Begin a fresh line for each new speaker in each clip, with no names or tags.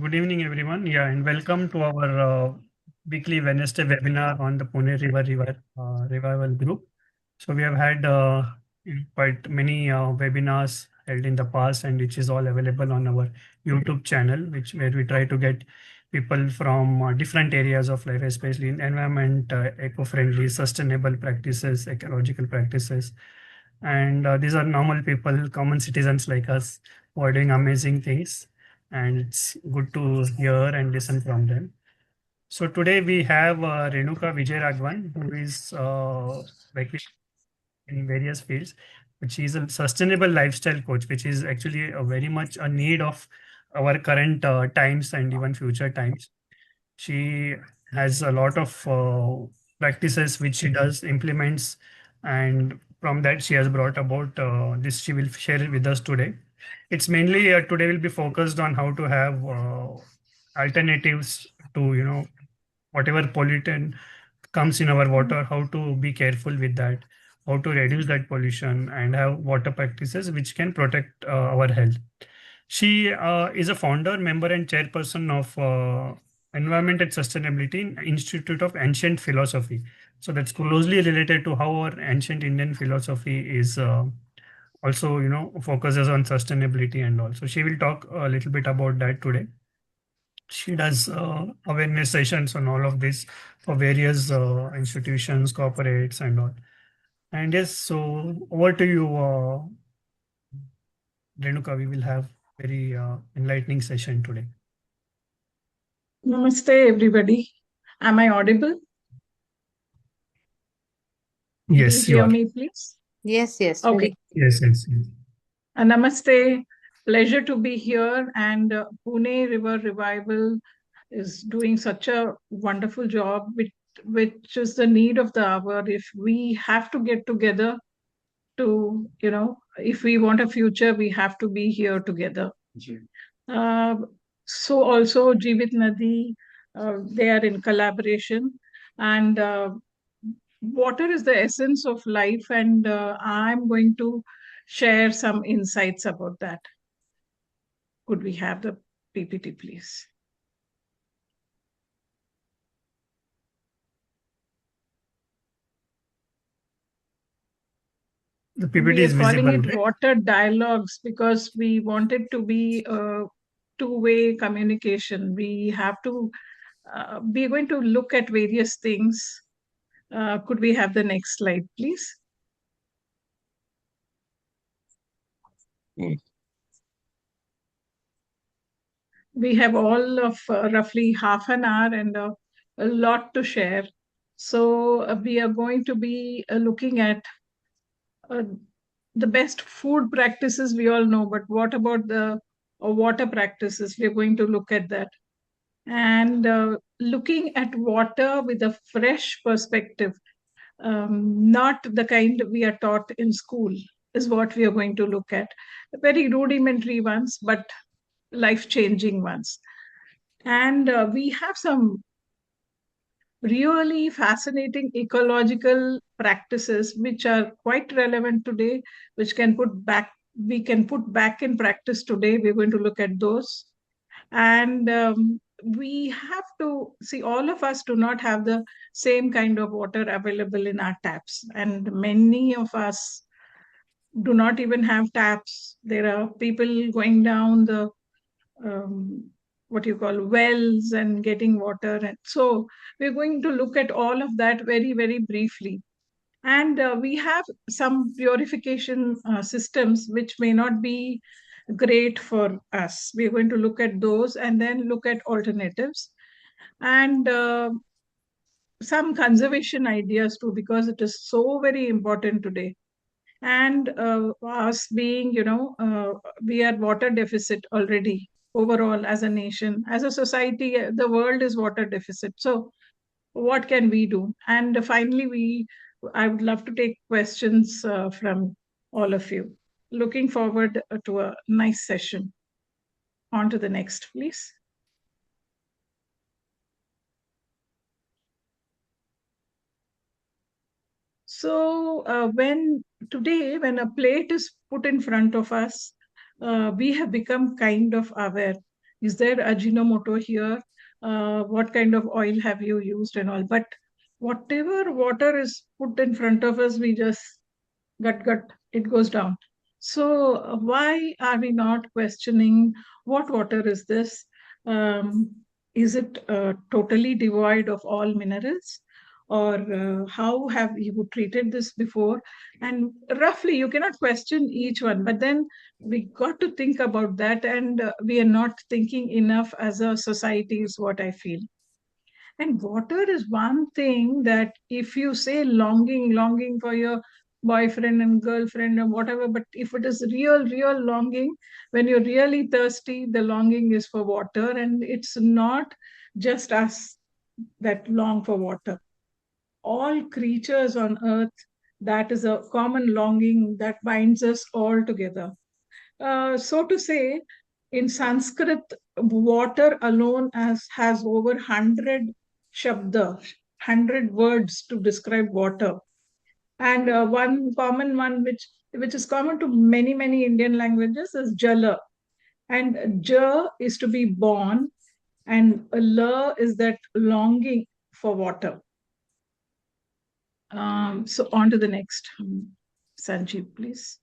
Good evening, everyone. Yeah, and welcome to our weekly Wednesday webinar on the Pune River Revival Group. So we have had quite many webinars held in the past, and which is all available on our YouTube channel, which where we try to get people from different areas of life, especially in environment, eco-friendly, sustainable practices, ecological practices, and these are normal people, common citizens like us, who are doing amazing things, and it's good to hear and listen from them. So today we have Renuka Vijairaghavan, who is like in various fields, but she is a sustainable lifestyle coach, which is actually a very much a need of our current times and even future times. She has a lot of practices which she does implements, and from that she has brought about this. She will share it with us today. It's mainly today will be focused on how to have alternatives to whatever pollutant comes in our water, how to be careful with that, how to reduce that pollution, and have water practices which can protect our health. She is a founder, member, and chairperson of Environment and Sustainability Institute of Ancient Philosophy. So that's closely related to how our ancient Indian philosophy is also, focuses on sustainability and all. So she will talk a little bit about that today. She does awareness sessions on all of this for various institutions, corporates, and all. And yes, so over to you, Renuka. We will have very enlightening session today.
Namaste, everybody. Am I audible? Do you
Yes, you
hear
are.
me, please?
Yes,
Okay.
very.
Yes, yes, yes.
Namaste. Pleasure to be here. And Pune River Revival is doing such a wonderful job, which is the need of the hour. If we have to get together if we want a future, we have to be here together. Uh, so also Jeevit Nadi, they are in collaboration. And water is the essence of life, and I'm going to share some insights about that. Could we have the PPT, please?
The PPT
We
is
are calling
visible,
it
right?
water dialogues because we want it to be a two-way communication. We have to, we're going to look at various things. Could we have the next slide, please? We have all of roughly half an hour and a lot to share. So we are going to be looking at uh, the best food practices we all know, but what about the water practices? We're going to look at that. And looking at water with a fresh perspective, not the kind we are taught in school, is what we are going to look at. Very rudimentary ones, but life changing ones. And we have some really fascinating ecological practices which are quite relevant today, which we can put back in practice today. We're going to look at those. And we have to see, all of us do not have the same kind of water available in our taps. And many of us do not even have taps. There are people going down the um, what you call wells and getting water. And so we're going to look at all of that very, very briefly. And we have some purification systems which may not be great for us. We're going to look at those and then look at alternatives and some conservation ideas too, because it is so very important today. And us being, we are water deficit already overall as a nation, as a society, the world is water deficit. So what can we do? And finally, I would love to take questions from all of you. Looking forward to a nice session. On to the next, please. So when a plate is put in front of us, we have become kind of aware. is there Ajinomoto here? What kind of oil have you used and all? But whatever water is put in front of us, we just gut, it goes down. So why are we not questioning what water is this? Um, is it totally devoid of all minerals? Or how have you treated this before? And roughly, you cannot question each one, but then we got to think about that, and we are not thinking enough as a society, is what I feel. And water is one thing that if you say longing for your boyfriend and girlfriend or whatever, but if it is real longing, when you're really thirsty, the longing is for water, and it's not just us that long for water. All creatures on earth, that is a common longing that binds us all together. So to say, in Sanskrit, water alone has over 100 shabda, 100 words to describe water. And one common one, which is common to many Indian languages, is jala. And ja is to be born, and la is that longing for water. So on to the next. Sanjeev, please.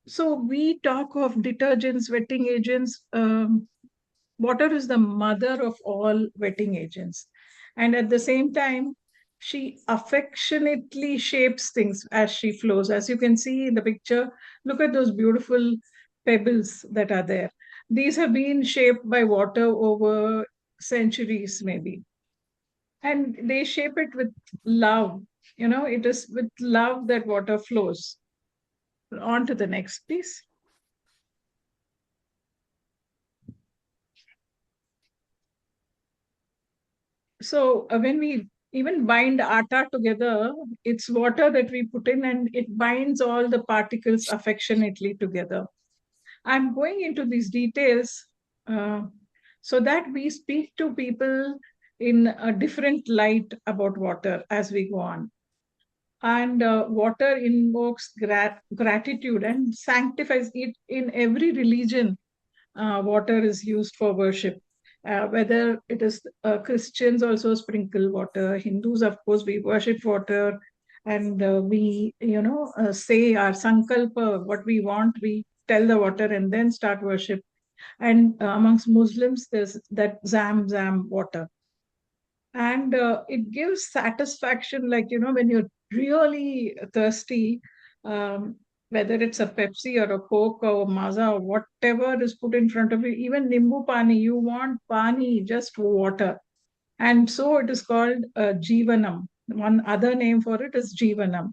So we talk of detergents, wetting agents. Water is the mother of all wetting agents. And at the same time, she affectionately shapes things as she flows. As you can see in the picture, look at those beautiful pebbles that are there. These have been shaped by water over centuries, maybe. And they shape it with love. It is with love that water flows. On to the next, please. So when we even bind atta together, it's water that we put in and it binds all the particles affectionately together. I'm going into these details uh, so that we speak to people in a different light about water as we go on. And water invokes gratitude and sanctifies it in every religion. Water is used for worship. Whether it is Christians also sprinkle water, Hindus, of course, we worship water, and we, say our sankalpa, what we want, we tell the water and then start worship. And amongst Muslims, there's that zam water. And it gives satisfaction, like, when you're really thirsty, um, whether it's a Pepsi or a Coke or Maza or whatever is put in front of you, even Nimbu Pani, you want Pani, just water. And so it is called Jivanam. One other name for it is Jivanam.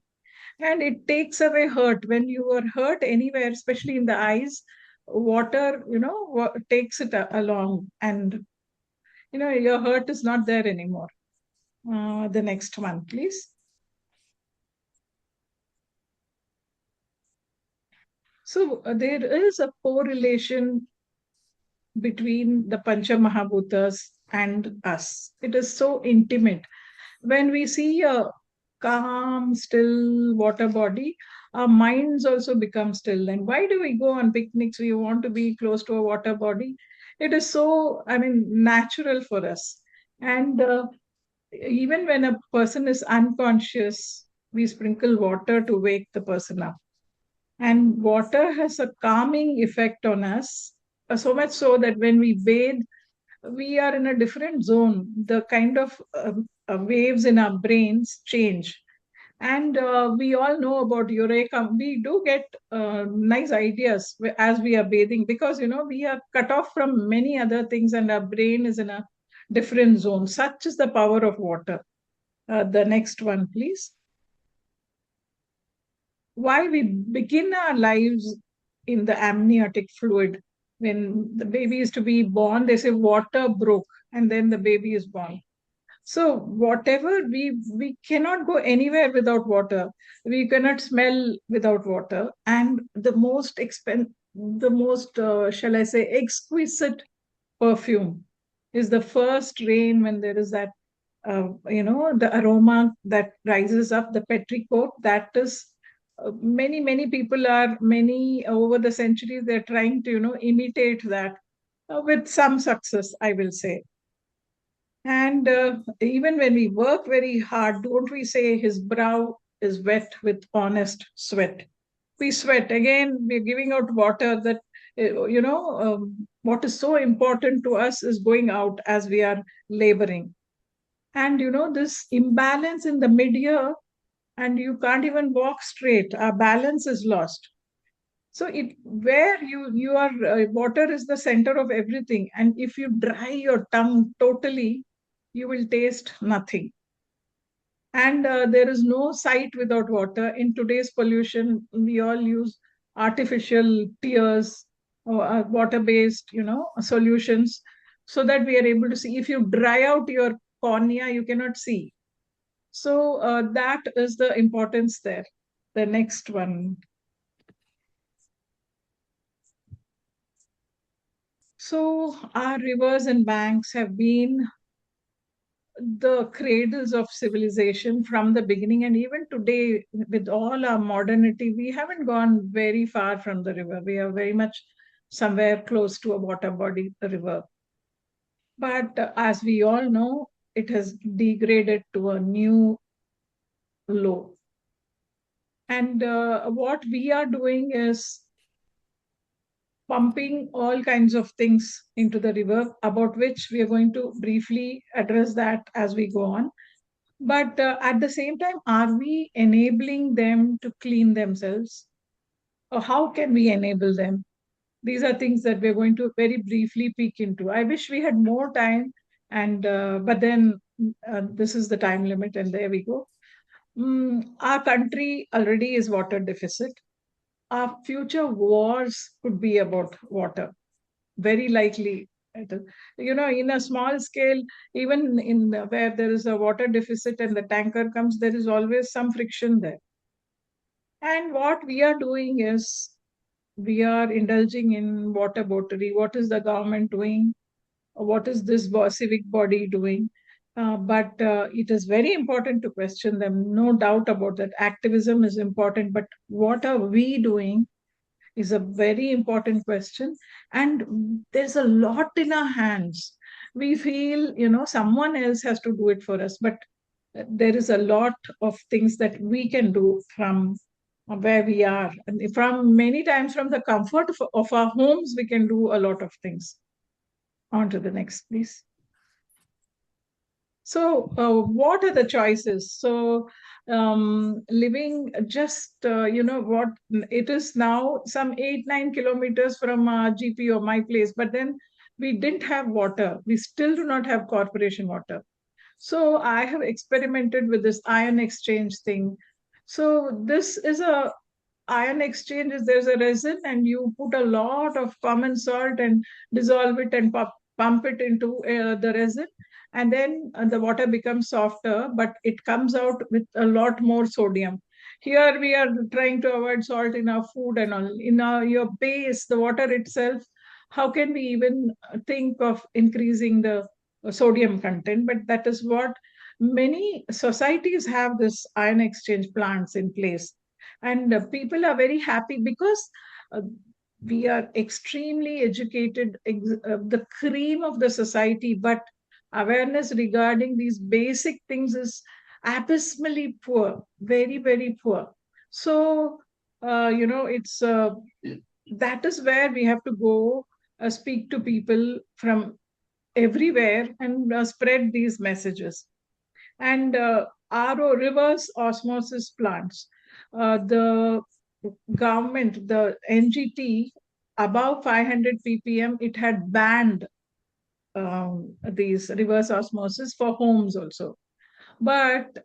And it takes away hurt. When you are hurt anywhere, especially in the eyes, water, takes it along. And, your hurt is not there anymore. The next one, please. So there is a correlation between the Pancha Mahabhutas and us. It is so intimate. When we see a calm, still water body, our minds also become still. And why do we go on picnics? We want to be close to a water body. It is so, natural for us. And even when a person is unconscious, we sprinkle water to wake the person up. And water has a calming effect on us, so much so that when we bathe, we are in a different zone. The kind of waves in our brains change. And we all know about Eureka. We do get nice ideas as we are bathing because, we are cut off from many other things and our brain is in a different zone. Such is the power of water. The next one, please. Why we begin our lives in the amniotic fluid. When the baby is to be born, they say water broke, and then the baby is born. So whatever we cannot go anywhere without water. We cannot smell without water. And the most shall I say exquisite perfume is the first rain when there is that the aroma that rises up, the petrichor, that is many people are, many over the centuries, they're trying to, imitate that with some success, I will say. And even when we work very hard, don't we say his brow is wet with honest sweat? We sweat. Again, we're giving out water that, what is so important to us is going out as we are laboring. And, this imbalance in the mid-year, and you can't even walk straight. Our balance is lost. So it where your water is the center of everything, and if you dry your tongue totally, you will taste nothing. And there is no sight without water. In today's pollution, we all use artificial tears or water-based, solutions, so that we are able to see. If you dry out your cornea, you cannot see. So that is the importance there. The next one. So our rivers and banks have been the cradles of civilization from the beginning. And even today, with all our modernity, we haven't gone very far from the river. We are very much somewhere close to a water body, a river. But as we all know, it has degraded to a new low. And what we are doing is pumping all kinds of things into the river, about which we are going to briefly address that as we go on. But at the same time, are we enabling them to clean themselves? Or how can we enable them? These are things that we're going to very briefly peek into. I wish we had more time, and but then this is the time limit, and there we go. Our country already is water deficit. Our future wars could be about water, very likely. In a small scale, even in where there is a water deficit and the tanker comes, there is always some friction there. And what we are doing is we are indulging in water bottery. What is the government doing? What is this civic body doing? But it is very important to question them. No doubt about that. Activism is important, but what are we doing is a very important question. And there's a lot in our hands. We feel, someone else has to do it for us, but there is a lot of things that we can do from where we are. And from many times from the comfort of our homes, we can do a lot of things. On to the next, please. So, what are the choices? So, living just, what it is now, some 8-9 kilometers from GP or my place, but then we didn't have water. We still do not have corporation water. So, I have experimented with this ion exchange thing. So, this is a ion exchange is there's a resin, and you put a lot of common salt and dissolve it and pump it into the resin, and then the water becomes softer, but it comes out with a lot more sodium. Here we are trying to avoid salt in our food and all. In your base, the water itself, how can we even think of increasing the sodium content? But that is what many societies have, this ion exchange plants in place. And people are very happy because uh, we are extremely educated, the cream of the society, but awareness regarding these basic things is abysmally poor, very, very poor. So, it's that is where we have to go, speak to people from everywhere, and spread these messages. And RO, reverse osmosis plants. The government, the NGT, above 500 ppm, it had banned these reverse osmosis for homes also. But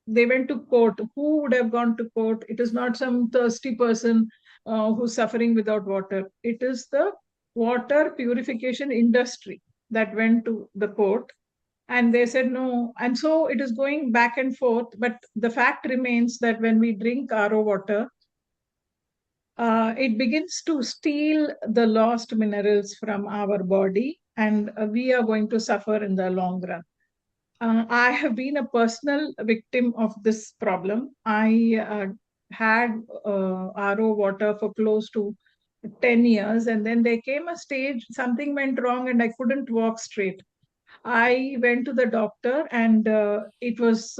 they went to court. Who would have gone to court? It is not some thirsty person who's suffering without water. It is the water purification industry that went to the court, and they said no. And so it is going back and forth. But the fact remains that when we drink RO water, it begins to steal the lost minerals from our body, and we are going to suffer in the long run. I have been a personal victim of this problem. I had RO water for close to 10 years, and then there came a stage, something went wrong, and I couldn't walk straight. I went to the doctor, and it was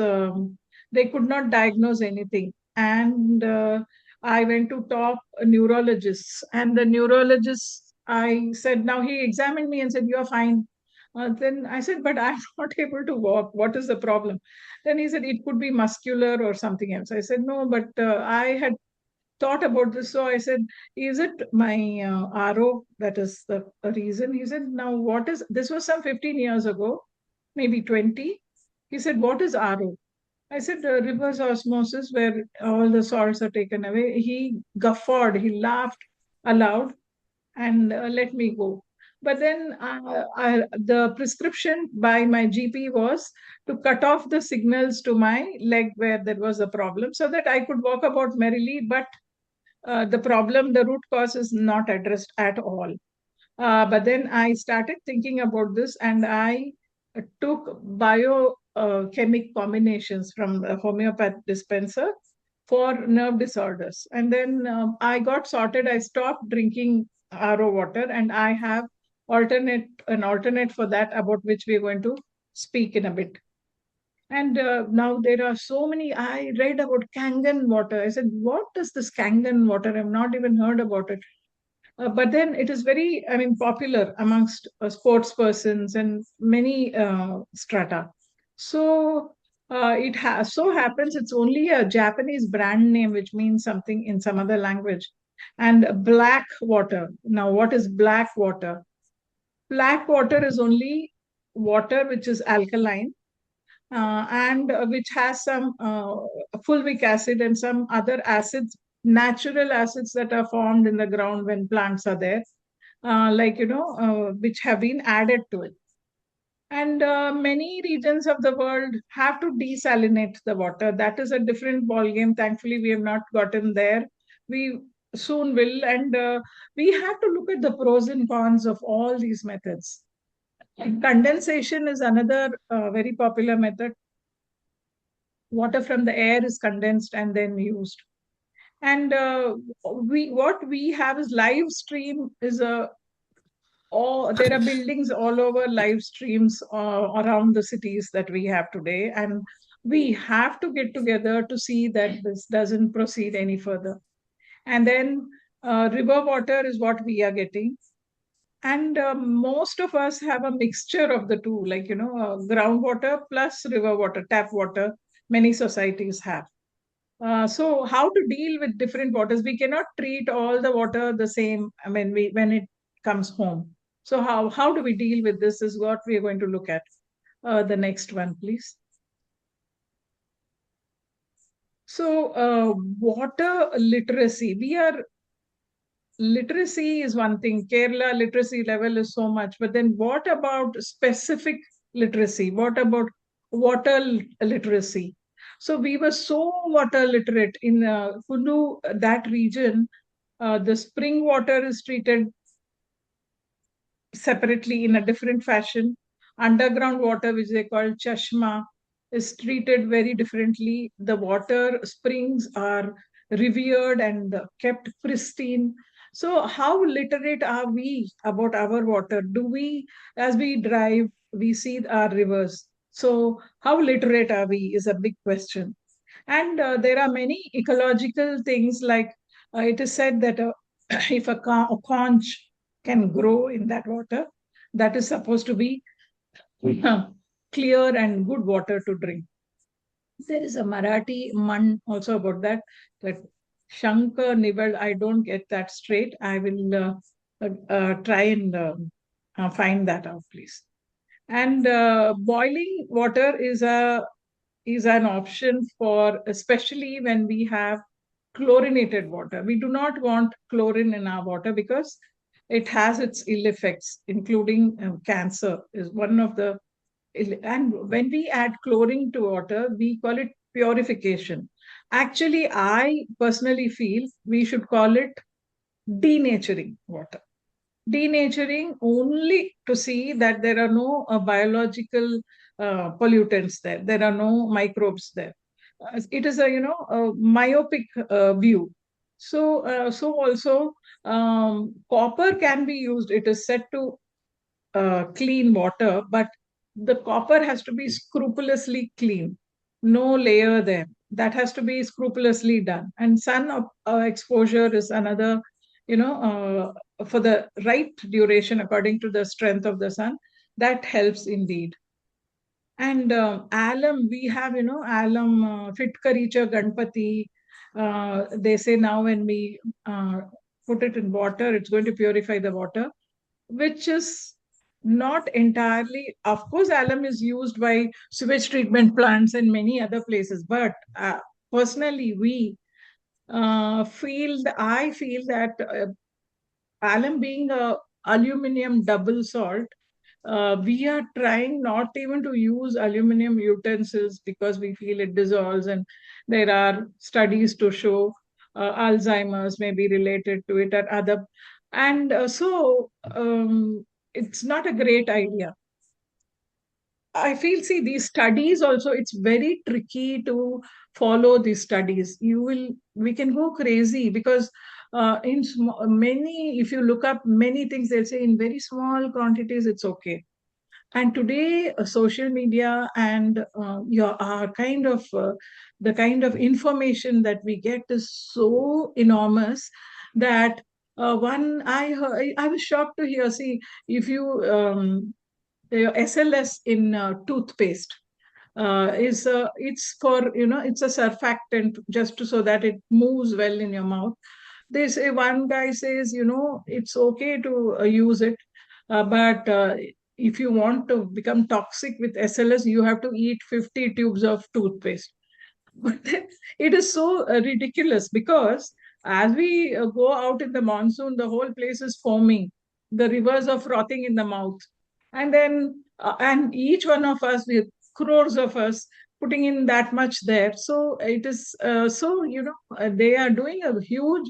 they could not diagnose anything. And I went to top neurologists, and the neurologist, I said, now he examined me and said, "You are fine." Then I said, "But I'm not able to walk. What is the problem?" Then he said, "It could be muscular or something else." I said, "No, but I had thought about this." So I said, "Is it my RO that is the reason?" He said, "Now, what is this?" Was some 15 years ago, maybe 20. He said, "What is RO?" I said, "Reverse osmosis, where all the salts are taken away." He guffawed, he laughed aloud, and let me go. But then the prescription by my GP was to cut off the signals to my leg where there was a problem so that I could walk about merrily, but the problem, the root cause is not addressed at all. But then I started thinking about this, and I took biochemic combinations from a homeopath dispenser for nerve disorders. And then I got sorted. I stopped drinking RO water, and I have alternate for that, about which we're going to speak in a bit. And now there are so many. I read about Kangen water. I said, "What is this Kangen water? I've not even heard about it." But then it is very, I mean, popular amongst sports persons and many strata. So it has so happens it's only a Japanese brand name, which means something in some other language. And black water. Now, what is black water? Black water is only water which is alkaline, and which has some fulvic acid and some other acids, natural acids that are formed in the ground when plants are there, which have been added to it. And many regions of the world have to desalinate the water. That is a different ballgame. Thankfully, we have not gotten there. We soon will, and we have to look at the pros and cons of all these methods. And condensation is another very popular method. Water from the air is condensed and then used. And we what we have is live stream is a all there are buildings all over live streams around the cities that we have today, and we have to get together to see that this doesn't proceed any further. And then river water is what we are getting, and most of us have a mixture of the two, like groundwater plus river water, tap water. Many societies have. So how to deal with different waters? We cannot treat all the water the same. I mean, when it comes home. So how do we deal with this? Is what we are going to look at. The next one, please. So water literacy. Literacy is one thing. Kerala literacy level is so much, but then what about specific literacy? What about water literacy? So we were so water literate in Kulu, that region. The spring water is treated separately in a different fashion. Underground water, which they call chashma, is treated very differently. The water springs are revered and kept pristine. So, how literate are we about our water? Do we, as we drive, we see our rivers? So, how literate are we is a big question. And there are many ecological things, like it is said that if a conch can grow in that water, that is supposed to be clear and good water to drink. There is a Marathi man also about that, that Shankar Nival. I don't get that straight. I will try and find that out, please. And boiling water is an option for, especially when we have chlorinated water. We do not want chlorine in our water because it has its ill effects, including cancer is one of the. And when we add chlorine to water, we call it purification. Actually, I personally feel we should call it denaturing water. Denaturing only to see that there are no biological pollutants there. There are no microbes there. it is a a myopic view. So also copper can be used. It is said to clean water, but the copper has to be scrupulously clean, no layer there. That has to be scrupulously done. And sun exposure is another, for the right duration according to the strength of the sun, that helps indeed. And alum, we have, alum, fit karicha Ganpati. They say now when we put it in water, it's going to purify the water, which is not entirely. Of course, alum is used by sewage treatment plants and many other places, but personally, I feel that alum being a aluminum double salt, we are trying not even to use aluminum utensils because we feel it dissolves, and there are studies to show Alzheimer's may be related to it or other, and it's not a great idea. I feel, see, these studies also, it's very tricky to follow these studies. We can go crazy because many, if you look up many things, they'll say in very small quantities, it's okay. And today, social media and the kind of information that we get is so enormous that one I was shocked to hear. See, if you SLS in toothpaste is it's for it's a surfactant just so that it moves well in your mouth. They say, one guy says, it's okay to use it, but if you want to become toxic with SLS, you have to eat 50 tubes of toothpaste. But it is so ridiculous because as we go out in the monsoon, the whole place is foaming. The rivers are frothing in the mouth. And then, and each one of us, with crores of us, putting in that much there. So it is, they are doing a huge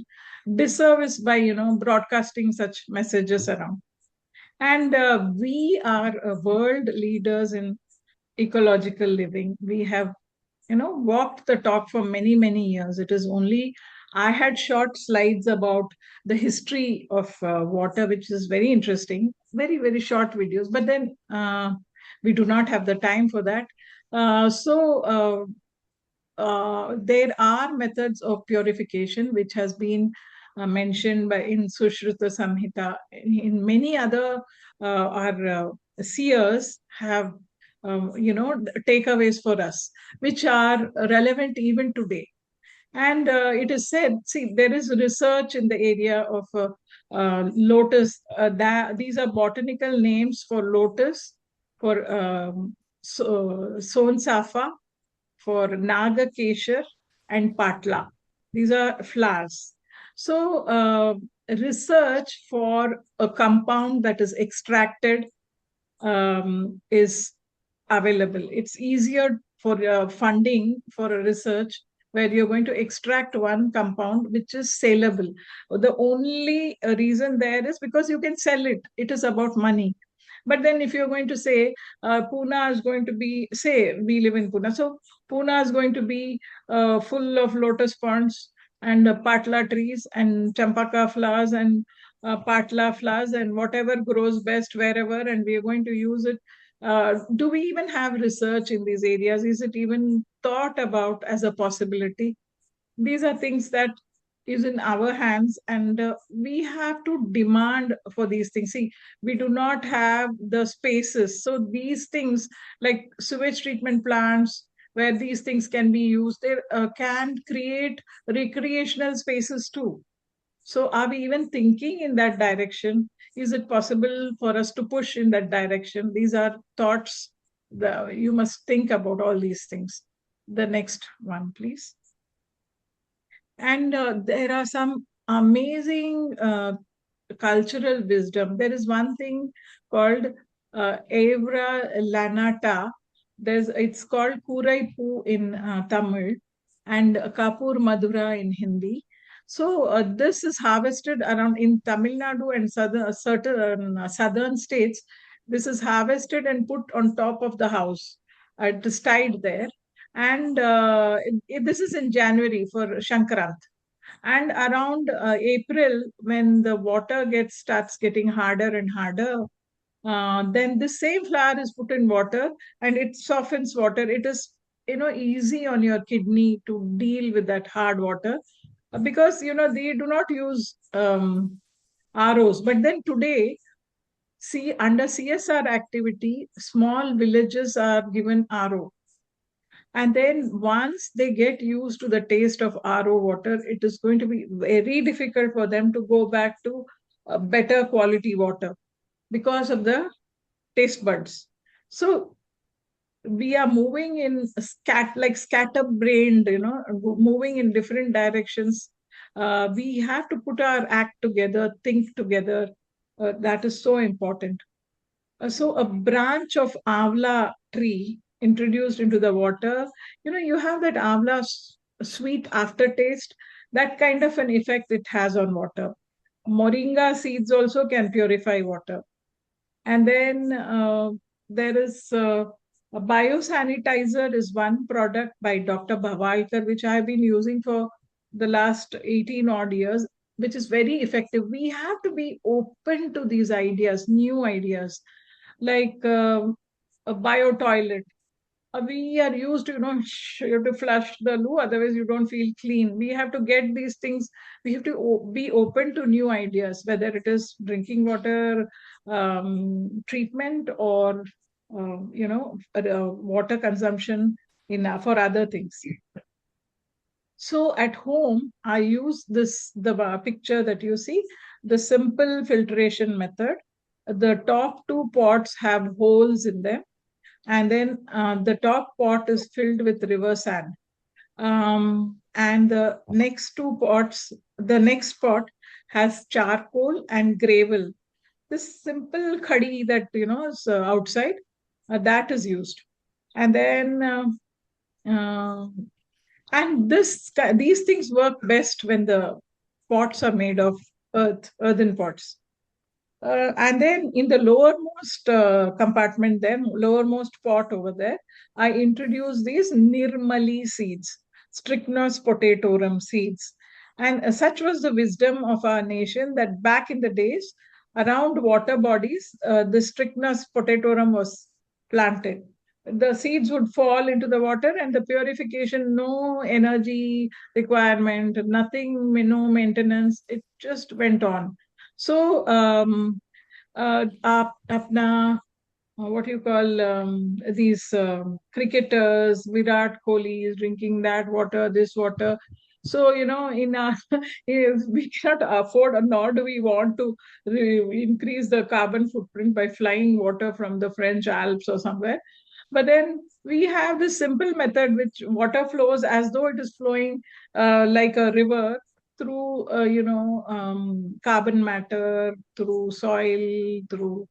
disservice by, broadcasting such messages around. And we are world leaders in ecological living. We have walked the talk for many many years. It is only I had short slides about the history of water, which is very interesting, very very short videos, but then we do not have the time for that. There are methods of purification which has been mentioned by in Sushruta Samhita. In many other our seers have takeaways for us, which are relevant even today. And it is said, see, there is research in the area of lotus. These are botanical names for lotus, for Son Safa, for Naga Keshar, and Patla. These are flowers. So, research for a compound that is extracted is available. It's easier for funding for a research where you're going to extract one compound which is saleable. The only reason there is because you can sell it. It is about money. But then if you're going to say Pune is going to be, say we live in Pune, so Pune is going to be full of lotus ponds and patla trees and champaka flowers and patla flowers and whatever grows best wherever, and we are going to use it. Do we even have research in these areas? Is it even thought about as a possibility? These are things that is in our hands, and we have to demand for these things. See, we do not have the spaces, so these things like sewage treatment plants where these things can be used, they can create recreational spaces too. So are we even thinking in that direction? Is it possible for us to push in that direction? These are thoughts that you must think about all these things. The next one, please. And there are some amazing cultural wisdom. There is one thing called Evra Lanata. It's called Kurai Pu in Tamil and Kapur Madura in Hindi. So this is harvested around in Tamil Nadu and certain southern states. This is harvested and put on top of the house. It is tied there, And this is in January for Shankarant. And around April, when the water starts getting harder and harder, then the same flour is put in water and it softens water. It is, easy on your kidney to deal with that hard water, because they do not use ROs. But then today, see, under CSR activity, small villages are given RO. And then once they get used to the taste of RO water, it is going to be very difficult for them to go back to better quality water because of the taste buds. So we are moving in scatterbrained, moving in different directions. We have to put our act together, think together. That is so important. So a branch of avla tree introduced into the water, you have that avla sweet aftertaste. That kind of an effect it has on water. Moringa seeds also can purify water. And then there is a biosanitizer is one product by Dr. Bhavalkar, which I've been using for the last 18 odd years, which is very effective. We have to be open to these ideas, new ideas, like a bio toilet. We are used to, you have to flush the loo, otherwise you don't feel clean. We have to get these things. We have to be open to new ideas, whether it is drinking water treatment, or water consumption in for other things. So at home, I use the picture that you see, the simple filtration method. The top two pots have holes in them, and then the top pot is filled with river sand. And the next pot has charcoal and gravel. This simple khadi that is outside, that is used. And then these things work best when the pots are made of earthen pots. And then in the lowermost compartment, then lowermost pot over there, I introduced these Nirmali seeds, Strychnos potatorum seeds. And such was the wisdom of our nation that back in the days, around water bodies, the Strychnos potatorum was planted. The seeds would fall into the water, and the purification, no energy requirement, nothing, no maintenance, it just went on. So, apna, what you call these cricketers, Virat Kohli is drinking that water, this water. So, in our, if we cannot afford, nor do we want to increase the carbon footprint by flying water from the French Alps or somewhere. But then we have this simple method which water flows as though it is flowing like a river through, carbon matter, through soil, through,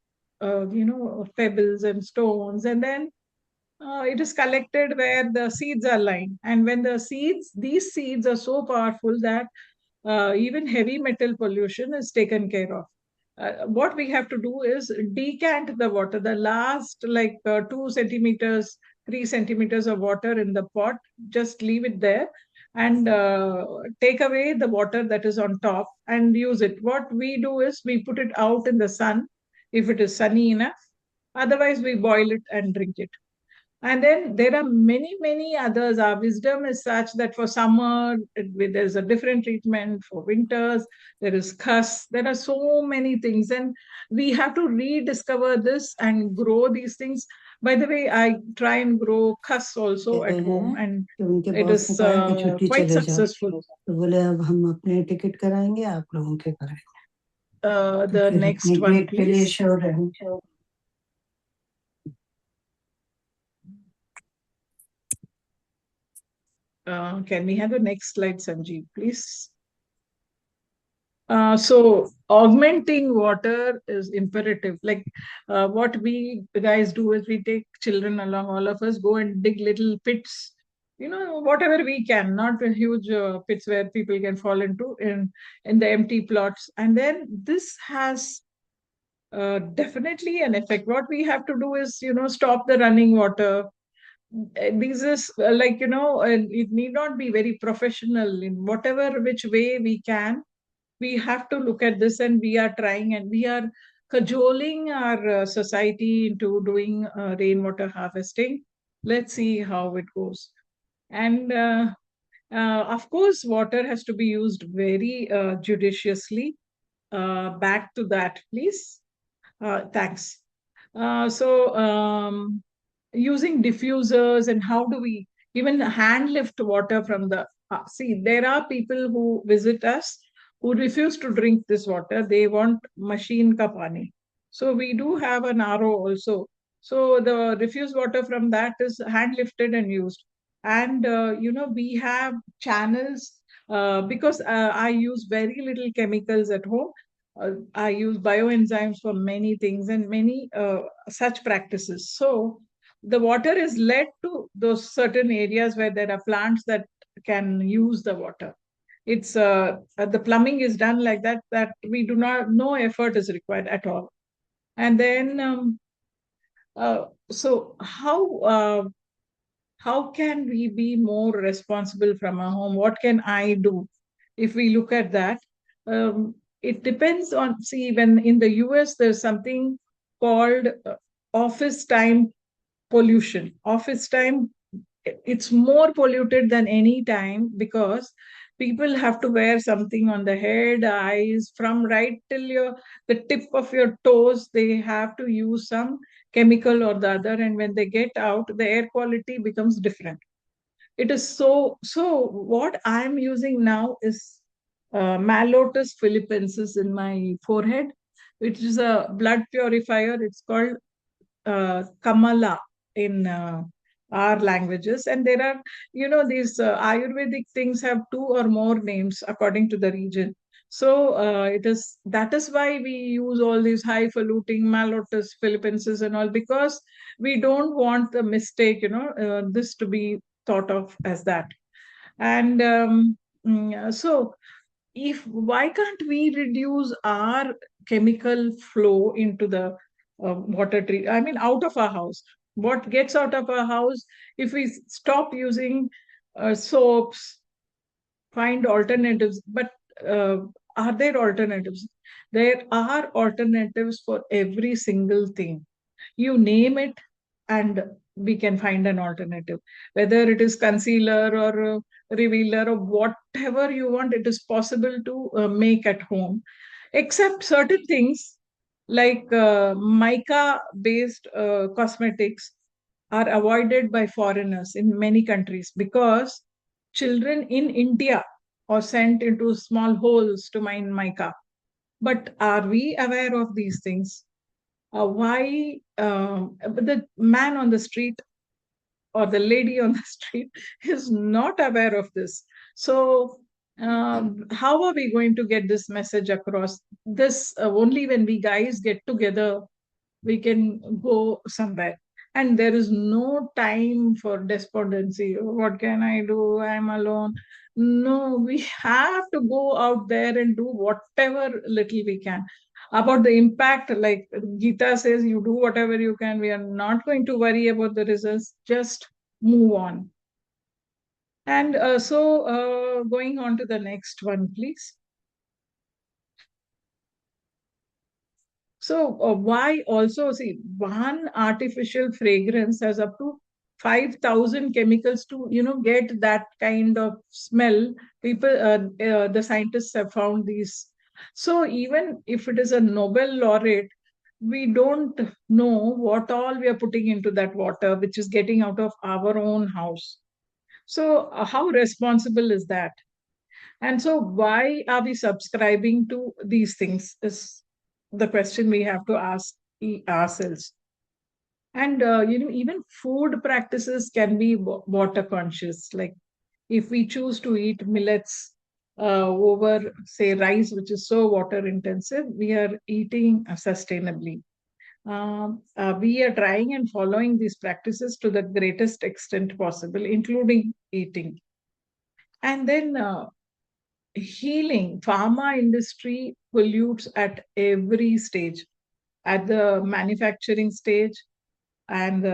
pebbles and stones. And then it is collected where the seeds are lying. And when these seeds are so powerful that even heavy metal pollution is taken care of. What we have to do is decant the water, the last like 2 centimeters, 3 centimeters of water in the pot, just leave it there and take away the water that is on top and use it. What we do is we put it out in the sun if it is sunny enough. Otherwise, we boil it and drink it. And then there are many, many others. Our wisdom is such that for summer, there's a different treatment. For winters, there is cuss. There are so many things. And we have to rediscover this and grow these things. By the way, I try and grow cuss also at home, and it is quite successful. The next one, please. Can we have the next slide, Sanjeev, please? So augmenting water is imperative. Like what we guys do is we take children along, all of us go and dig little pits, whatever we can, not a huge pits where people can fall into in the empty plots. And then this has definitely an effect. What we have to do is, stop the running water. this is like, it need not be very professional in whatever which way we can. We have to look at this, and we are trying, and we are cajoling our society into doing rainwater harvesting. Let's see how it goes. And of course, water has to be used very judiciously. Back to that, please. Thanks. Using diffusers, and how do we even hand lift water from the see, there are people who visit us who refuse to drink this water. They want machine ka pani. So we do have an RO also. So the refuse water from that is hand lifted and used. And we have channels, because I use very little chemicals at home. I use bioenzymes for many things, and many such practices. So the water is led to those certain areas where there are plants that can use the water. It's the plumbing is done like that, that we do not, no effort is required at all. And then so how can we be more responsible from our home? What can I do? If we look at that, it depends on, see, when in the US, there's something called office time pollution. Office time, it's more polluted than any time, because people have to wear something on the head, eyes, from right till the tip of your toes. They have to use some chemical or the other, and when they get out, the air quality becomes different. It is so. What I'm using now is Mallotus philippensis in my forehead, which is a blood purifier. It's called Kamala in our languages. And there are, these Ayurvedic things have two or more names according to the region. So that is why we use all these highfalutin Mallotus philippensis and all, because we don't want the mistake, this to be thought of as that. And so if why can't we reduce our chemical flow into the water treat, I mean, out of our house? What gets out of our house, if we stop using soaps, find alternatives. But uh, are there alternatives? There are alternatives for every single thing. You name it, and we can find an alternative. Whether it is concealer or revealer or whatever you want, it is possible to make at home, except certain things like mica based cosmetics are avoided by foreigners in many countries, because children in India are sent into small holes to mine mica. But are we aware of these things? Why the man on the street or the lady on the street is not aware of this? So how are we going to get this message across? This only when we guys get together, we can go somewhere. And there is no time for despondency. What can I do? I'm alone. No, we have to go out there and do whatever little we can. About the impact, like Gita says, you do whatever you can. We are not going to worry about the results. Just move on. And going on to the next one, please. So why also, see, one artificial fragrance has up to 5,000 chemicals to get that kind of smell. People, the scientists have found these. So even if it is a Nobel laureate, we don't know what all we are putting into that water, which is getting out of our own house. So how responsible is that? And so, why are we subscribing to these things? Is the question we have to ask ourselves. And even food practices can be water conscious. Like if we choose to eat millets over, say, rice, which is so water intensive, we are eating sustainably. We are trying and following these practices to the greatest extent possible, including eating. And then healing. Pharma industry pollutes at every stage, at the manufacturing stage, And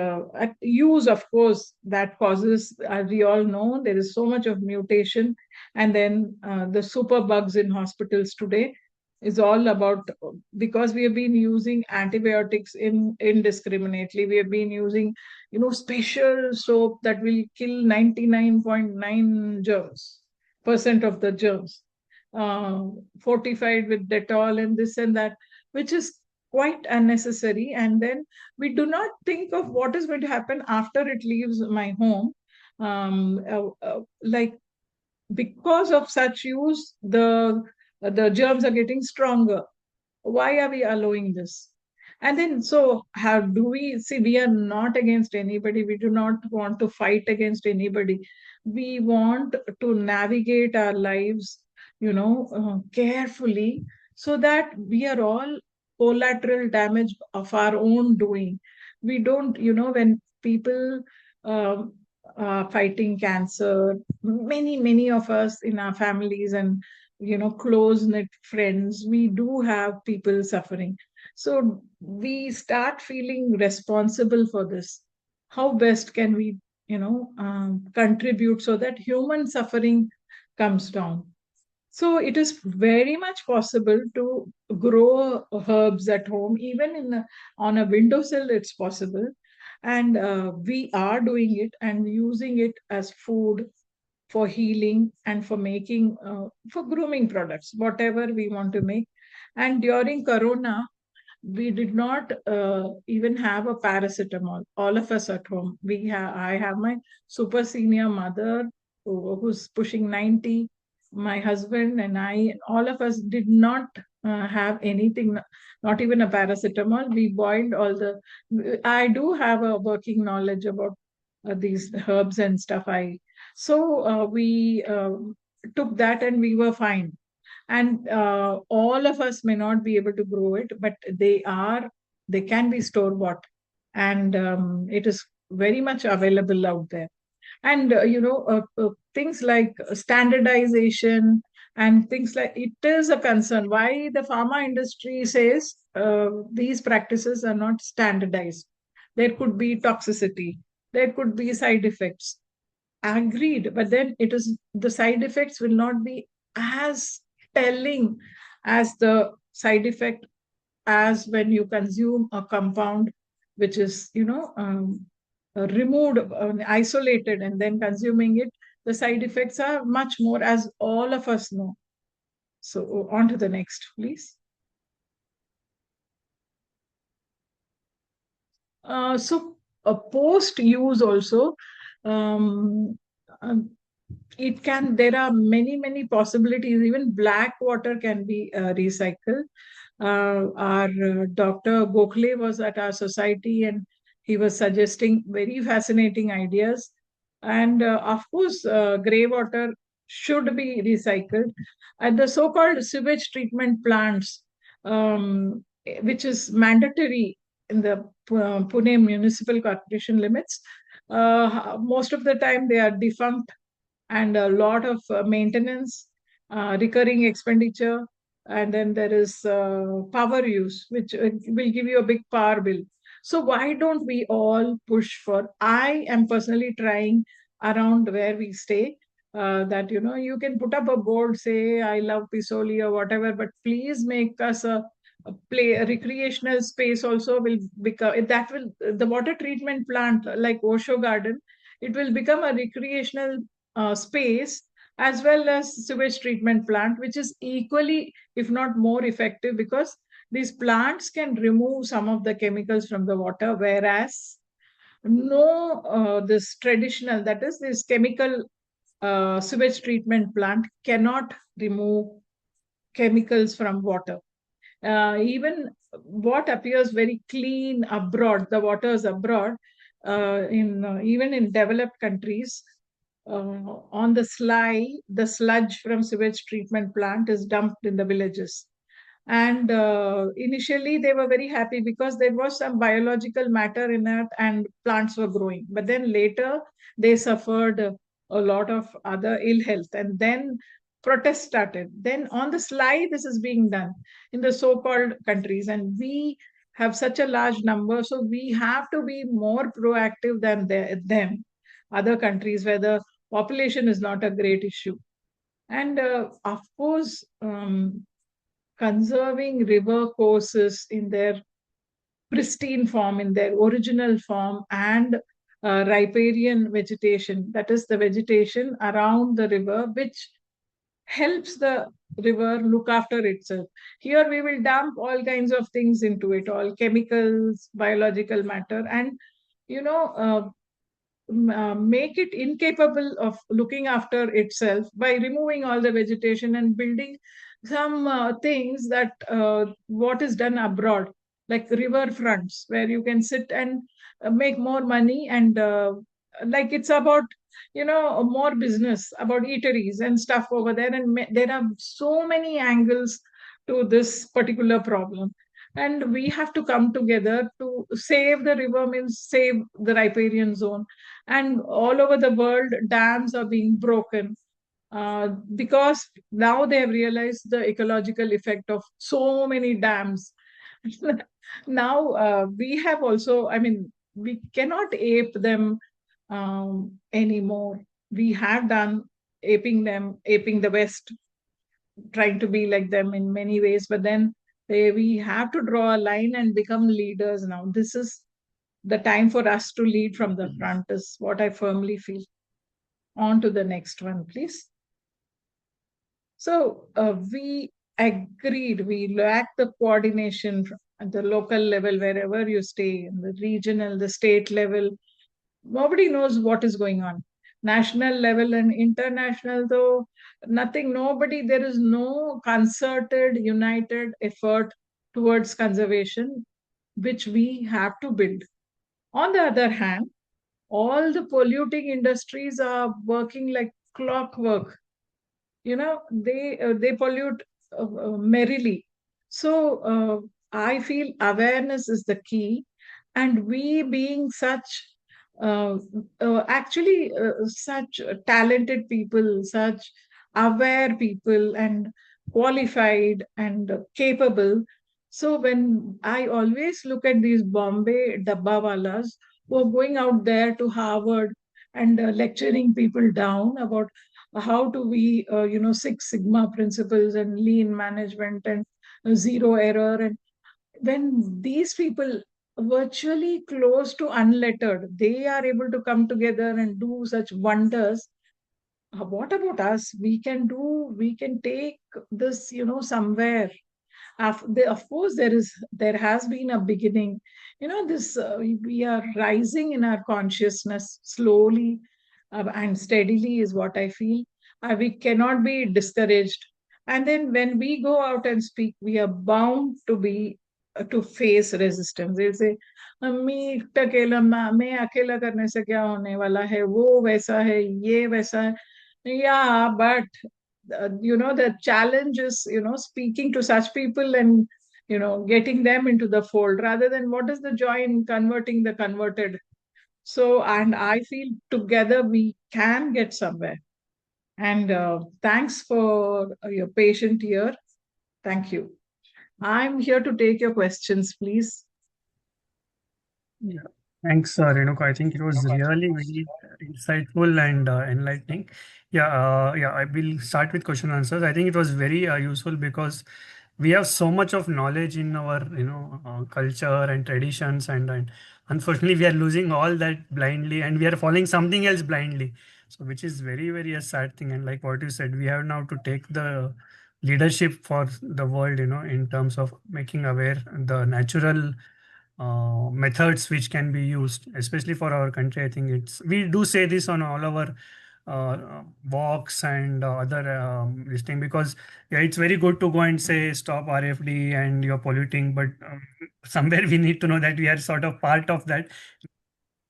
use, of course, that causes, as we all know, there is so much of mutation. And then the super bugs in hospitals today is all about, because we have been using antibiotics indiscriminately. We have been using, special soap that will kill 99.9 germs percent of the germs, uh, fortified with Dettol and this and that, which is quite unnecessary. And then we do not think of what is going to happen after it leaves my home. Like, because of such use, the germs are getting stronger. Why are we allowing this? And then, so how do we see? We are not against anybody. We do not want to fight against anybody. We want to navigate our lives, carefully, so that we are all collateral damage of our own doing. We don't, when people um, are fighting cancer, many of us in our families and close knit friends, we do have people suffering. So we start feeling responsible for this. How best can we contribute so that human suffering comes down? So it is very much possible to grow herbs at home, even on a windowsill. It's possible, and we are doing it and using it as food, for healing, and for making, for grooming products, whatever we want to make. And during Corona, we did not even have a paracetamol. All of us at home, I have my super senior mother, who's pushing 90, my husband and I, all of us did not have anything, not even a paracetamol. We boiled all the, I do have a working knowledge about these herbs and stuff. We took that and we were fine. And all of us may not be able to grow it, but they can be store bought. And it is very much available out there. And things like standardization and things like, it is a concern why the pharma industry says these practices are not standardized. There could be toxicity, there could be side effects. Agreed, but then it is, the side effects will not be as telling as the side effect as when you consume a compound which is, removed, isolated, and then consuming it. The side effects are much more, as all of us know. So on to the next, please. So post use also, um, um, it can, there are many possibilities. Even black water can be recycled. Our Dr. Gokhale was at our society, and he was suggesting very fascinating ideas. And of course, grey water should be recycled. And the so-called sewage treatment plants, which is mandatory in the Pune municipal corporation limits, most of the time they are defunct, and a lot of maintenance, recurring expenditure, and then there is power use, which will give you a big power bill. So why don't we all push for? I am personally trying around where we stay, that you can put up a board, say I love Pisoli or whatever, but please make us a recreational space also. Will become, that will, the water treatment plant like Osho Garden, it will become a recreational space, as well as sewage treatment plant, which is equally, if not more effective, because these plants can remove some of the chemicals from the water, whereas no, this traditional, that is this chemical sewage treatment plant cannot remove chemicals from water. Even what appears very clean abroad, the waters abroad, in even in developed countries, on the sly, the sludge from sewage treatment plant is dumped in the villages. And initially they were very happy because there was some biological matter in it and plants were growing. But then later they suffered a lot of other ill health, and then protests started. Then on the sly, this is being done in the so-called countries, and we have such a large number. So we have to be more proactive than them, other countries where the population is not a great issue. And of course, conserving river courses in their pristine form, in their original form, and riparian vegetation, that is the vegetation around the river, which helps the river look after itself. Here we will dump all kinds of things into it, all chemicals, biological matter, and you know, make it incapable of looking after itself by removing all the vegetation and building some things that what is done abroad, like river fronts where you can sit and make more money, and like it's about, more business about eateries and stuff over there, and there are so many angles to this particular problem, and we have to come together to save the river, means save the riparian zone. And all over the world dams are being broken, because now they have realized the ecological effect of so many dams. Now we have also, I mean, we cannot ape them anymore. We have done aping them, aping the West, trying to be like them in many ways, but then we have to draw a line and become leaders now. This is the time for us to lead from the front, is what I firmly feel. On to the next one, please. So we agreed we lack the coordination at the local level, wherever you stay, in the regional, the state level. Nobody knows what is going on. National level and international, though, nothing, nobody, there is no concerted, united effort towards conservation, which we have to build. On the other hand, all the polluting industries are working like clockwork. They pollute merrily. So I feel awareness is the key, and we being such actually such talented people, such aware people, and qualified and capable. So when I always look at these Bombay dabbawalas who are going out there to Harvard and lecturing people down about how do we, Six Sigma principles and lean management and zero error. And when these people, virtually close to unlettered, they are able to come together and do such wonders, what about us? We can take this, somewhere. Of course, there has been a beginning. This we are rising in our consciousness slowly and steadily, is what I feel. We cannot be discouraged. And then when we go out and speak, we are bound to be to face resistance. They'll say, मैं अकेला करने से क्या होने वाला है, वो वैसा है, ये वैसा है." Yeah, but the challenge is, speaking to such people and, getting them into the fold, rather than what is the joy in converting the converted. So, and I feel together we can get somewhere. And thanks for your patient ear. Thank you. I'm here to take your questions, please.
Yeah. Thanks, Renuka. I think it was really very insightful and enlightening. Yeah, I will start with question answers. I think it was very useful because we have so much of knowledge in our, culture and traditions, and unfortunately we are losing all that blindly, and we are following something else blindly. So, which is very, very a sad thing. And like what you said, we have now to take the leadership for the world, in terms of making aware the natural methods which can be used, especially for our country. I think we do say this on all our walks and other this thing, because yeah, it's very good to go and say stop RFD and you're polluting, but somewhere we need to know that we are sort of part of that,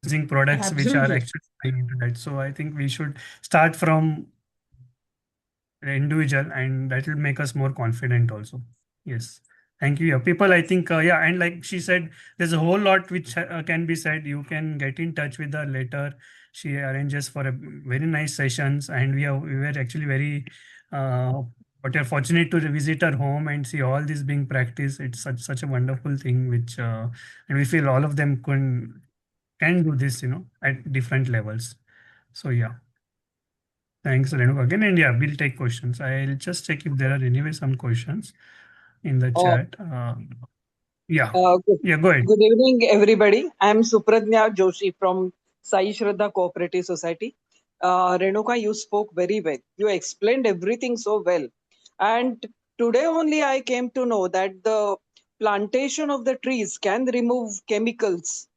using products which are
Absolutely.
actually going into that. So I think we should start from the individual, and that will make us more confident also. Yes. Thank you. Yeah, people, I think, yeah, and like she said, there's a whole lot which can be said. You can get in touch with her later. She arranges for a very nice sessions, and we were actually very but you're fortunate to visit our home and see all this being practiced. It's such a wonderful thing, which and we feel all of them can do this, at different levels. So yeah, thanks, Renuka, again. And yeah, we'll take questions. I'll just check if there are anyway some questions in the
Uh,
chat. Yeah,
good,
yeah, go ahead.
good evening, everybody. I'm Supradnya Joshi from Sai Shraddha Cooperative Society. Renuka, you spoke very well. You explained everything so well. And today only I came to know that the plantation of the trees can remove chemicals.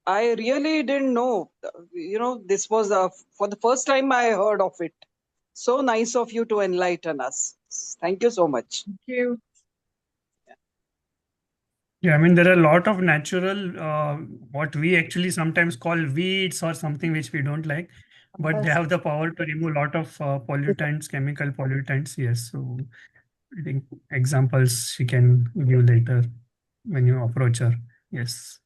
I really didn't know. This was for the first time I heard of it. So nice of you to enlighten us. Thank you so much.
Thank you.
Yeah, I mean, there are a lot of natural, what we actually sometimes call weeds or something which we don't like, but they have the power to remove a lot of pollutants, chemical pollutants. Yes, so I think examples she can give later when you approach her. Yes.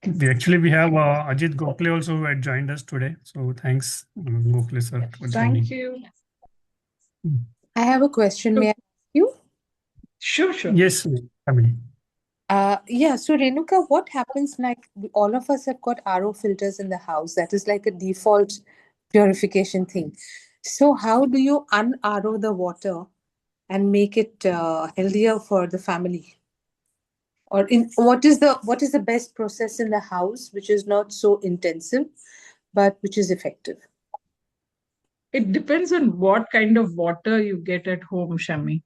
We have Ajit Gokhale also who had joined us today. So thanks, Gokhale sir, for
Thank
joining.
you.
I have a question. May I ask you?
Sure, sure.
Yes, Kamini.
Yeah, so Renuka, what happens like all of us have got RO filters in the house. That is like a default purification thing. So how do you un-RO the water and make it healthier for the family? Or what is the best process in the house which is not so intensive, but which is effective?
It depends on what kind of water you get at home, Shami.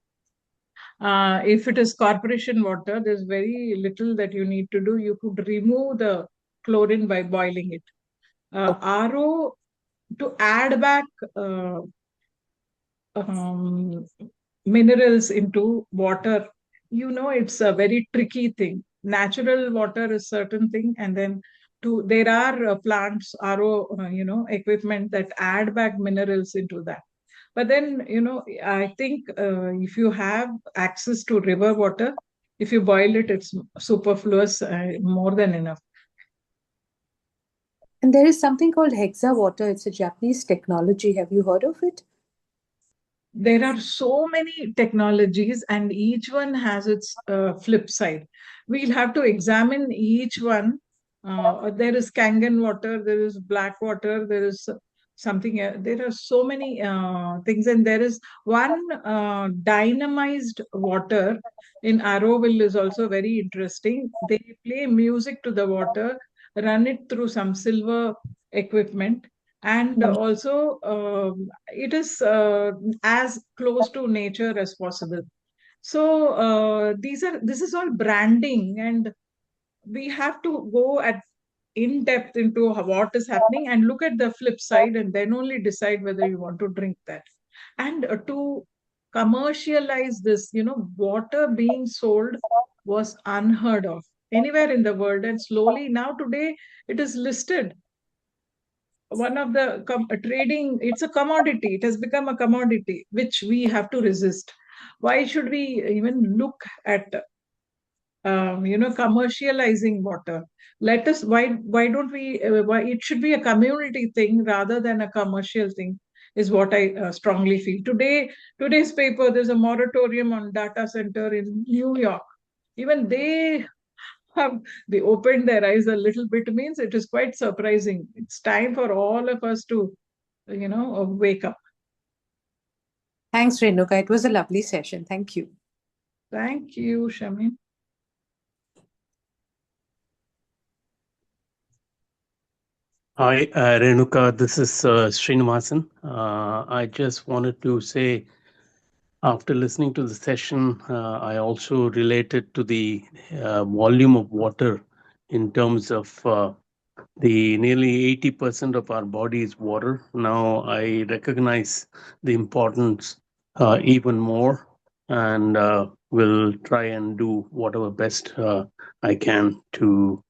If it is corporation water, there's very little that you need to do. You could remove the chlorine by boiling it. RO, to add back um, minerals into water, it's a very tricky thing. Natural water is certain thing, and then there are plants, RO, equipment that add back minerals into that. But then, I think if you have access to river water, if you boil it, it's superfluous, more than enough.
And there is something called Hexa water. It's a Japanese technology. Have you heard of it?
There are so many technologies, and each one has its flip side. We'll have to examine each one. There is Kangen water, there is black water, there is something else. There are so many things, and there is one dynamized water in Arrowville is also very interesting. They play music to the water, run it through some silver equipment, and also it is as close to nature as possible. So this is all branding, and we have to go at in depth into what is happening and look at the flip side, and then only decide whether you want to drink that. And to commercialize this, water being sold was unheard of anywhere in the world, and slowly now today it is listed. One of the trading, it's a commodity, it has become a commodity which we have to resist. Why should we even look at commercializing water? Let us, why don't we why it should be a community thing rather than a commercial thing, is what I strongly feel. Today's paper, there's a moratorium on data center in New York. Even they opened their eyes a little bit, means it is quite surprising. It's time for all of us to, wake up.
Thanks, Renuka. It was a lovely session. Thank you.
Thank you, Shamin.
Hi, Renuka. This is Srinivasan. I just wanted to say, after listening to the session, I also related to the volume of water in terms of the nearly 80% of our body is water. Now I recognize the importance even more, and will try and do whatever best I can to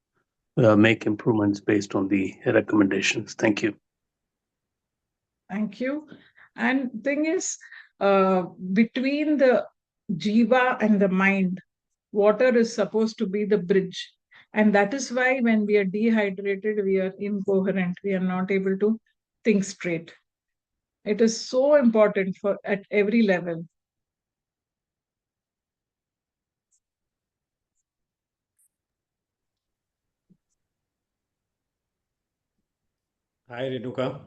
make improvements based on the recommendations. Thank you.
Thank you. And thing is, between the jiva and the mind, water is supposed to be the bridge. And that is why when we are dehydrated, we are incoherent. We are not able to think straight. It is so important for at every level.
Hi, Renuka.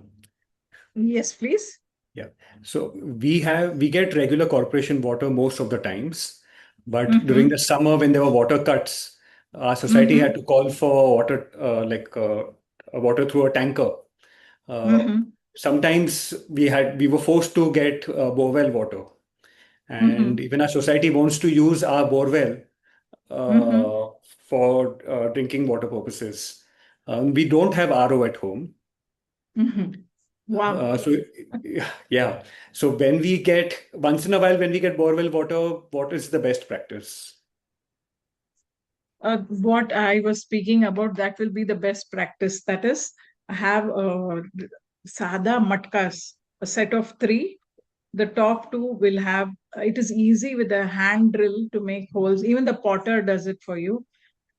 Yes, please.
Yeah. So we get regular corporation water most of the times, but during the summer when there were water cuts, our society had to call for water water through a tanker. Uh, Sometimes we were forced to get borewell water, and even our society wants to use our borewell for drinking water purposes. We don't have RO at home.
Wow.
So yeah. So when we get once in a while when we get borewell water, what is the best practice?
What I was speaking about, that will be the best practice. That is, have sada matkas, a set of three. The top two will have, it is easy with a hand drill to make holes. Even the potter does it for you.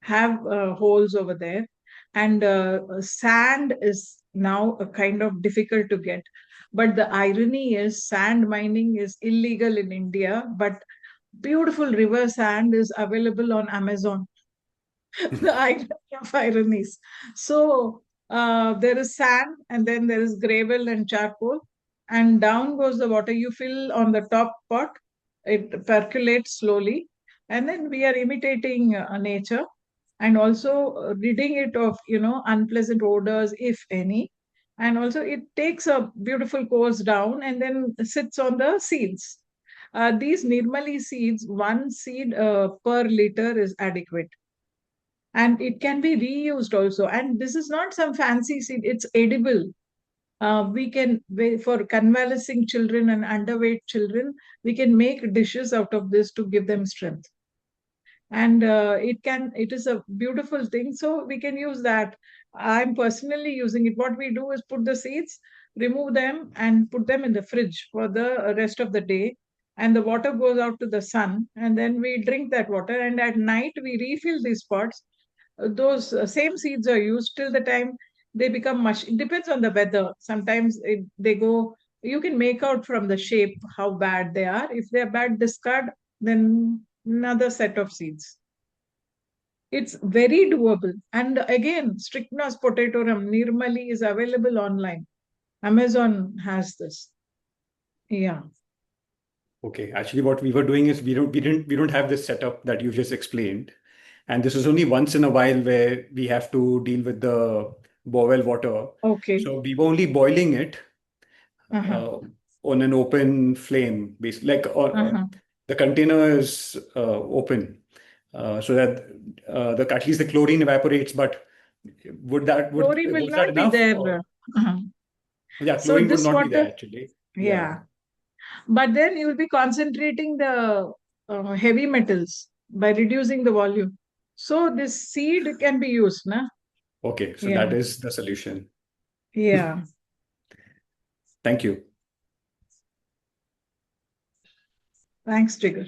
Have holes over there. And sand is now a kind of difficult to get. But the irony is, sand mining is illegal in India, but beautiful river sand is available on Amazon. The irony of ironies. So there is sand, and then there is gravel and charcoal, and down goes the water. You fill on the top pot, it percolates slowly, and then we are imitating nature, and also ridding it of unpleasant odors, if any. And also it takes a beautiful course down and then sits on the seeds. These Nirmali seeds, one seed per liter is adequate, and it can be reused also. And this is not some fancy seed, it's edible. We can, for convalescing children and underweight children, we can make dishes out of this to give them strength. And it is a beautiful thing, so we can use that. I'm personally using it. What we do is put the seeds, remove them, and put them in the fridge for the rest of the day, and the water goes out to the sun, and then we drink that water, and at night we refill these pots. Those same seeds are used till the time they become mush. It depends on the weather. Sometimes they go, you can make out from the shape how bad they are. If they're bad, discard, then another set of seeds. It's very doable. And again, Strychnos potatorum Nirmali is available online. Amazon has this. Yeah.
Okay, actually, what we were doing is we don't have this setup that you just explained, and this is only once in a while where we have to deal with the borewell water.
Okay.
So we were only boiling it on an open flame, basically, like the container is open, so that at least the chlorine evaporates. But
Chlorine will
was that
not be
enough?
there.
Yeah,
So
chlorine would
this
not be
water,
there actually.
yeah. But then you will be concentrating the heavy metals by reducing the volume. So this seed can be used, na?
Okay, so
Yeah.
that is the solution.
Yeah.
Thank you.
Thanks, Trigger.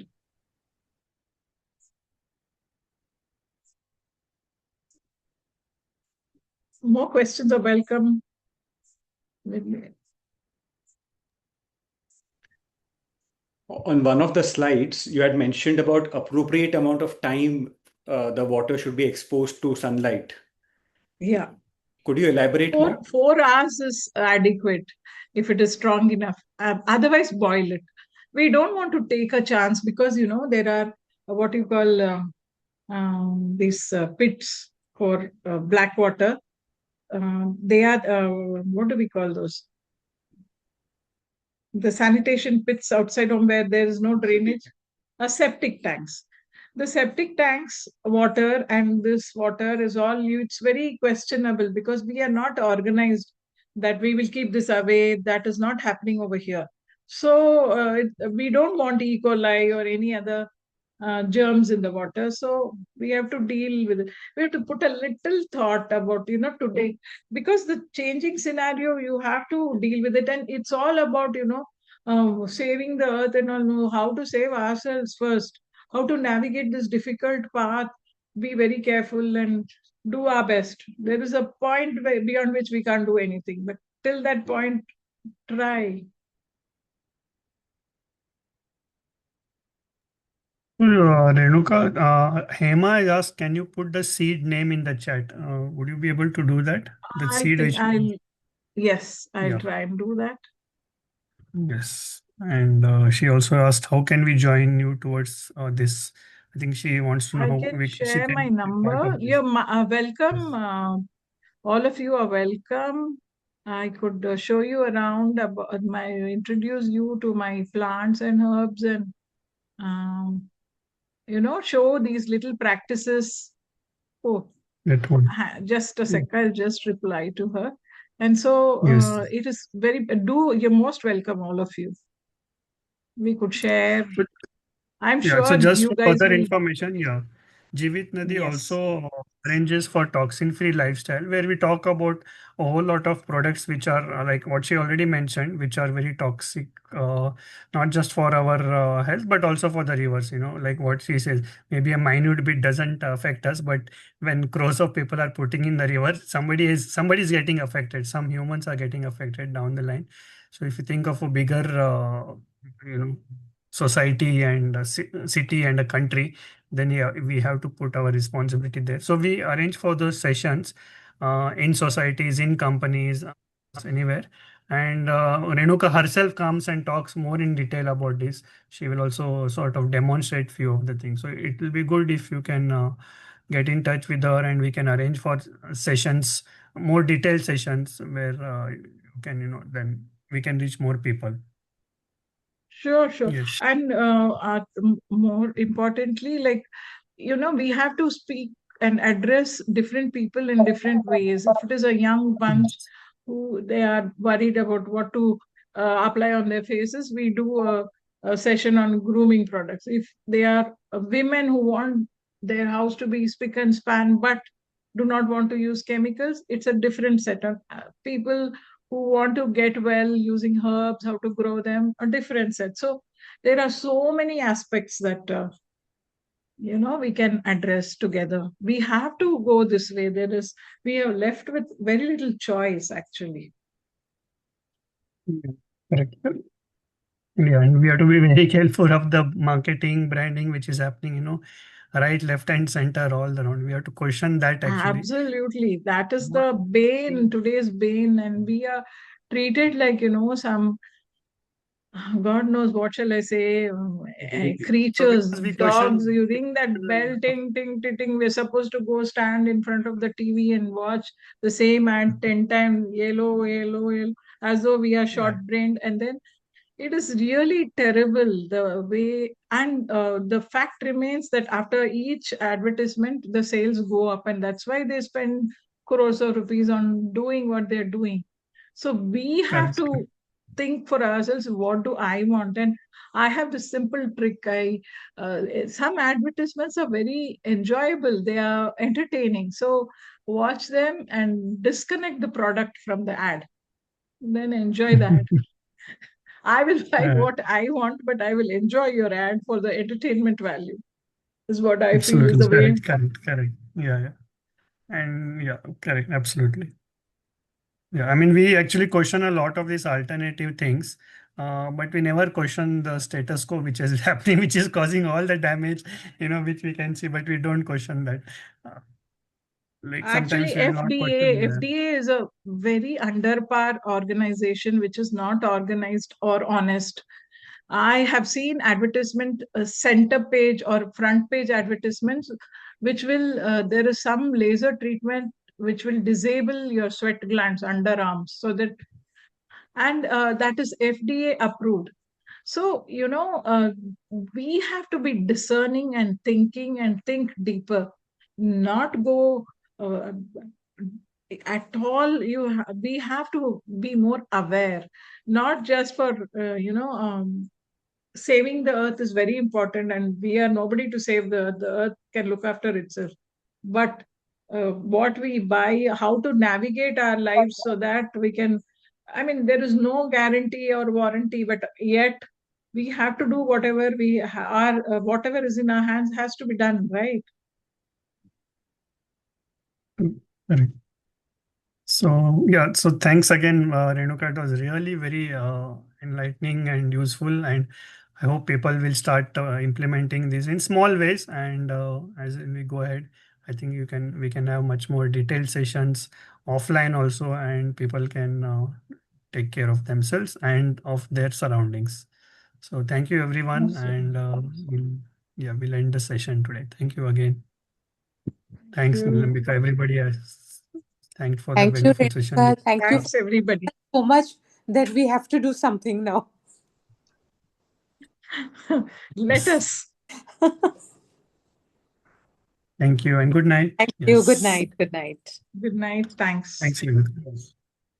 More questions are welcome.
On one of the slides, you had mentioned about appropriate amount of time the water should be exposed to sunlight.
Yeah.
Could you elaborate more?
4 hours is adequate if it is strong enough. Otherwise, boil it. We don't want to take a chance because, there are what you call these pits for black water. They are, what do we call those? The sanitation pits outside home where there is no drainage. Septic tanks. The septic tanks water and this water is all, it's very questionable because we are not organized that we will keep this away. That is not happening over here. So we don't want E. coli or any other germs in the water. So we have to deal with it. We have to put a little thought about, today, because the changing scenario, you have to deal with it. And it's all about, saving the earth and all, know how to save ourselves first, how to navigate this difficult path, be very careful and do our best. There is a point beyond which we can't do anything, but till that point, try.
Renuka, Hema has asked, can you put the seed name in the chat? Would you be able to do that? The
I
seed
think
which,
yes, I'll
yeah,
try and do that.
yes. And she also asked, how can we join you towards this? I think she wants to know
I
how
can
she
share my
can be part
number.
of this.
You're welcome. All of you are welcome. I could show you around about introduce you to my plants and herbs and um, show these little practices. Oh,
That one.
just a sec. I'll just reply to her. And so
Yes.
it is you're most welcome, all of you. We could share.
So
I'm
yeah, so
sure
just
you
for
guys
further
will.
information, yeah, Jivit Nadi
Yes.
also arranges for toxin-free lifestyle, where we talk about a whole lot of products which are like what she already mentioned, which are very toxic, not just for our health, but also for the rivers. Like what she says, maybe a minute bit doesn't affect us, but when crores of people are putting in the river, somebody is getting affected. Some humans are getting affected down the line. So if you think of a bigger, you know society and a city and a country, then yeah, we have to put our responsibility there. So we arrange for those sessions in societies, in companies, anywhere. And Renuka herself comes and talks more in detail about this. She will also sort of demonstrate few of the things. So it will be good if you can get in touch with her, and we can arrange for sessions, more detailed sessions where you can, then we can reach more people.
Sure, sure.
Yes.
And more importantly, like, we have to speak and address different people in different ways. If it is a young bunch who they are worried about what to apply on their faces, we do a session on grooming products. If they are women who want their house to be spick and span, but do not want to use chemicals, it's a different setup. People who want to get well using herbs, how to grow them, a different set. So there are so many aspects that we can address together. We have to go this way. We are left with very little choice, actually.
Yeah, correct. Yeah, and we have to be very careful of the marketing, branding, which is happening, right, left, and center, all around. We have to question that actually.
Absolutely. That is the bane, today's bane. And we are treated like, some God knows what shall I say,
So
creatures,
because we
dogs.
question,
You ring that bell, ting, ting, ting, ting. We're supposed to go stand in front of the TV and watch the same ad 10 times, yellow, yellow, yellow, as though we are
yeah,
short-brained. And then it is really terrible the way, and the fact remains that after each advertisement, the sales go up, and that's why they spend crores of rupees on doing what they're doing. So we have
correct.
to think for ourselves, what do I want? And I have this simple trick. Some advertisements are very enjoyable, they are entertaining. So watch them and disconnect the product from the ad, then enjoy that. I will buy
Uh,
what I want, but I will enjoy your ad for the entertainment value, is what I feel is
Absolutely
the way.
correct, correct, correct. Yeah, yeah. And yeah, correct, absolutely. Yeah, I mean, we actually question a lot of these alternative things, but we never question the status quo, which is happening, which is causing all the damage, which we can see, but we don't question that. Uh, like sometimes
Actually,
we will not question that.
FDA is a very under par organization which is not organized or honest. I have seen advertisement center page or front page advertisements, which will there is some laser treatment which will disable your sweat glands, underarms, so that, and that is FDA approved. So, we have to be discerning and thinking and think deeper, not go uh, at all. We have to be more aware, not just for, saving the earth is very important, and we are nobody to save the earth. The earth can look after itself. But what we buy, how to navigate our lives so that we can, I mean, there is no guarantee or warranty, but yet we have to do whatever are, whatever is in our hands has to be done, right?
Correct. So yeah, so thanks again, Renuka. It was really very enlightening and useful, and I hope people will start implementing these in small ways, and as we go ahead, I think we can have much more detailed sessions offline also, and people can take care of themselves and of their surroundings. So thank you everyone, and we'll end the session today. Thank you again. Thanks, Nilambika. Everybody has thanked for the
Thank you,
wonderful session.
Renuka. Thank you
Thanks, everybody.
so much that we have to do something now.
Let us.
Thank you and good night.
Thank you. Good night. Good night.
Good night. Thanks.
Thanks, Nilambika.